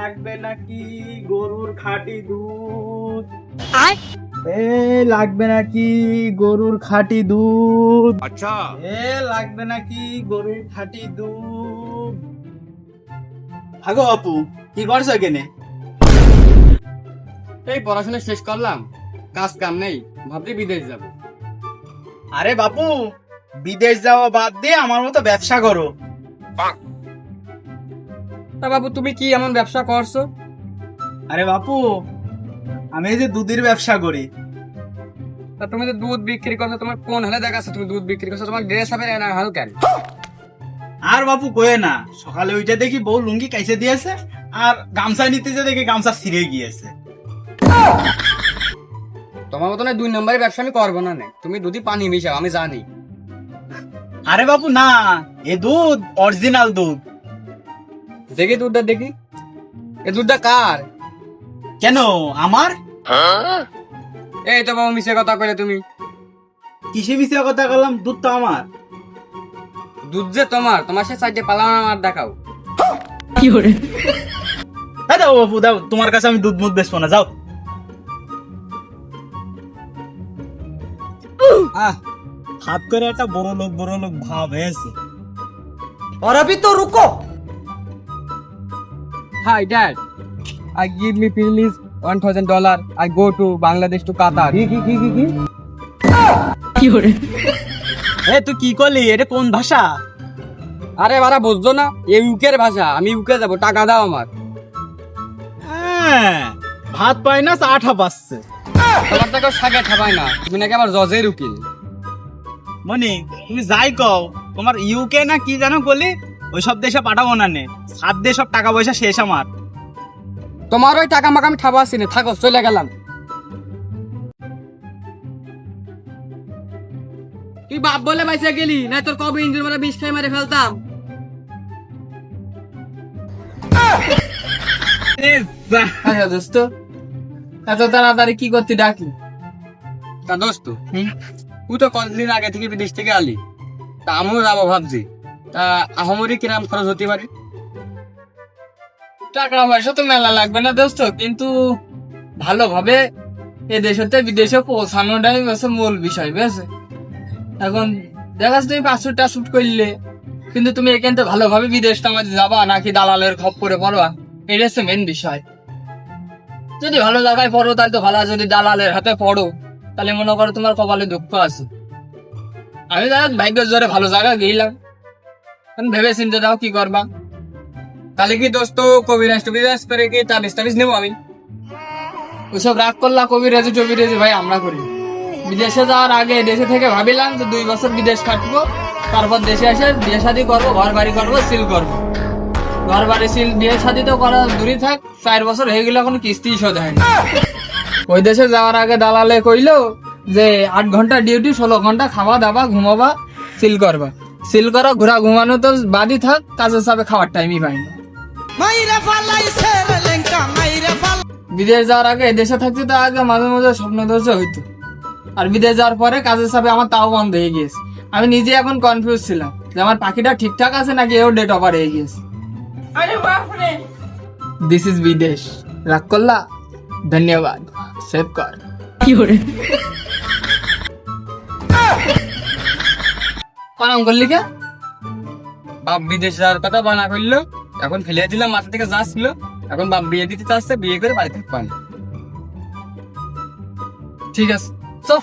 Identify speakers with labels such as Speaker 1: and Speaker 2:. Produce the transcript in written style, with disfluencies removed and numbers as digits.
Speaker 1: লাগবে নাকি গরুর খাঁটি দুধ? লাগবে নাকি গরুর খাঁটি দুধ?
Speaker 2: अच्छा
Speaker 1: লাগবে নাকি গরুর খাঁটি দুধ? আগো আপু, কি করছো এখানে?
Speaker 3: এই পড়াশোনা শেষ করলাম, কাজ কাম নেই, ভাবছি বিদেশ যাব।
Speaker 1: আরে বাপু, বিদেশ যাওয়া বাদ দিয়ে আমার মতো ব্যবসা করো।
Speaker 3: তা বাবু, তুমি কি এমন ব্যবসা করছো?
Speaker 1: আরে বাপু, আমি এই যে দুধের ব্যবসা করি।
Speaker 3: তা তুমি তো দুধ বিক্রি করছো, তোমার কোন হালে দেখাচ্ছে তুমি দুধ বিক্রি করছো? তোমার ড্রেস হবে না হাল কেন?
Speaker 1: আর বাপু কয়ে না, সকালে ওইটা দেখি বউ লুঙ্গি কাইসে দিয়েছে, আর গামছা নিতে যে দেখি গামছা ছিঁড়ে গিয়েছে।
Speaker 3: তোমার মতন 2 নম্বরের ব্যবসা আমি করবো না। তুমি দুধই পানি মিশাও, আমি জানি।
Speaker 1: আরে বাপু না, এ দুধ অরিজিনাল দুধ।
Speaker 3: দেখি দুধটা, দেখি এই দুধটা কার?
Speaker 1: কেন আমার?
Speaker 3: এই তো বাবু, মিশে কথা কইলে তুমি।
Speaker 1: কিসে মিশে কথা বললাম? দুধ তো আমার।
Speaker 3: দুধ যে তোমার, তোমার সে সাইডে পালাম আমার দেখাও।
Speaker 1: দাও বাপু দাও, তোমার কাছে আমি দুধ মুধ বেচবো না, যাও। হাত করে একটা বড় লোক ভাব হয়েছে।
Speaker 4: और अभी तो रुको।
Speaker 3: Hi dad, I give me please $1,000. I go to Bangladesh to Qatar.
Speaker 1: এ তুই কি করলি? এটা কোন ভাষা?
Speaker 3: আরে বারা, বুঝছো না? এই ইউকের ভাষা। আমি ইউকে যাব, টাকা দাও আমার।
Speaker 1: হ্যাঁ, ভাত পায় না, আঠা পাচ্ছে।
Speaker 3: তোমার তো কেউ সাগে ঠাপায় না, তুমি নাকি আবার জজের উকিল।
Speaker 1: মনি, তুমি যাই কও, তোমার ইউকে না কি জানো বলি, ওই সব দেশে পাঠাবো না নে, সাত দেশ সব টাকা পয়সা শেষ আমার।
Speaker 3: তোমার ওই টাকা মাকা আমি ঠাপাচ্ছি না, থাকো, চলে গেলাম। তুই বাপ বলে বাইসা গেলি, না তোর কবে ইঞ্জুর মারা 20 খাই মারে ফেলতাম। আচ্ছা দোস্ত, এত তাড়াতাড়ি কি করতে ডাকলি? তা দোস্ত, তুই তো কতদিন আগে থেকে বিদেশ থেকে আলি, তা আমিও যাবো ভাবছি। তা আহমরি কিরাম খরচ হতে পারে? টাকা পয়সা তো মেলা লাগবে না দোস্ত, কিন্তু ভালোভাবে এ দেশ হতে বিদেশে পৌঁছানোটাই হচ্ছে মূল বিষয়, বুঝেছে? এখন দেখাস তুমি পাসপোর্ট টাসপোর্ট করলে, কিন্তু তুমি এখান থেকে ভালোভাবে বিদেশটা আমাদের যাবা নাকি দালালের খপ্পরে পড়বা, এটা হচ্ছে মেন বিষয়। যদি ভালো জায়গায় পড়ো তাহলে তো ভালো, যদি দালালের হাতে পড়ো তাহলে মনে করো তোমার কপালে দুঃখ আছে। আমি ভাগ্যের জোরে ভালো জায়গায় গেলাম, ভেবে চিন্তে দাও কি করবা। তাহলে কি দোস্ত কবিরাজ টবিরাজ করে কি তাবিজ টাবিজ নেবো আমি? ওইসব রাগ করলা, কবিরাজি টবিরাজি ভাই আমরা করি। বিদেশে যাওয়ার আগে দেশে থেকে ভাবিলাম যে 2 বছর বিদেশ কাটবো, তারপর দেশে এসে বিয়ে শাদী করবো, ঘর বাড়ি করবো, সিল করবো। ঘর বাড়ি সিল, বিয়ে শাদী তো করা দূরই থাক, 4 বছর হয়ে গেলে কোনো কিস্তি শোধ হয়নি। ওই দেশে যাওয়ার আগে দালালে কইলো যে 8 ঘন্টা ডিউটি, 16 ঘন্টা খাওয়া দাওয়া, ঘুমাবা, সিল করবা। সিল করা ঘোরা ঘুমানো তো বাদই থাক, কাজের চাপে খাওয়ার টাইমই পাই না। বিদেশ যাওয়ার আগে দেশে থাকতে তো আগে মাঝে মাঝে স্বপ্ন দর্শন হইতো, আর বিদেশ যাওয়ার পরে কাজের চাপে আমার তাও বন্ধ হয়ে গিয়েছে। আমি নিজে এখন কনফিউজ ছিলাম যে আমার পাখিটা ঠিকঠাক আছে নাকি এও ডেট ওভার হয়ে গিয়েছে। দিস ইজ বিদেশ। রাগ করলা? ধন্যবাদ, সেভ কর। পানাম করলি কে? বাপ বিদেশ যাওয়ার কথা বানা করলো, এখন ফেলে দিলাম মাথা থেকে যা ছিল। এখন বাপ বিয়ে দিতে চাচ্ছে, বিয়ে করে বাড়িতে পানি। ঠিক আছে, চল।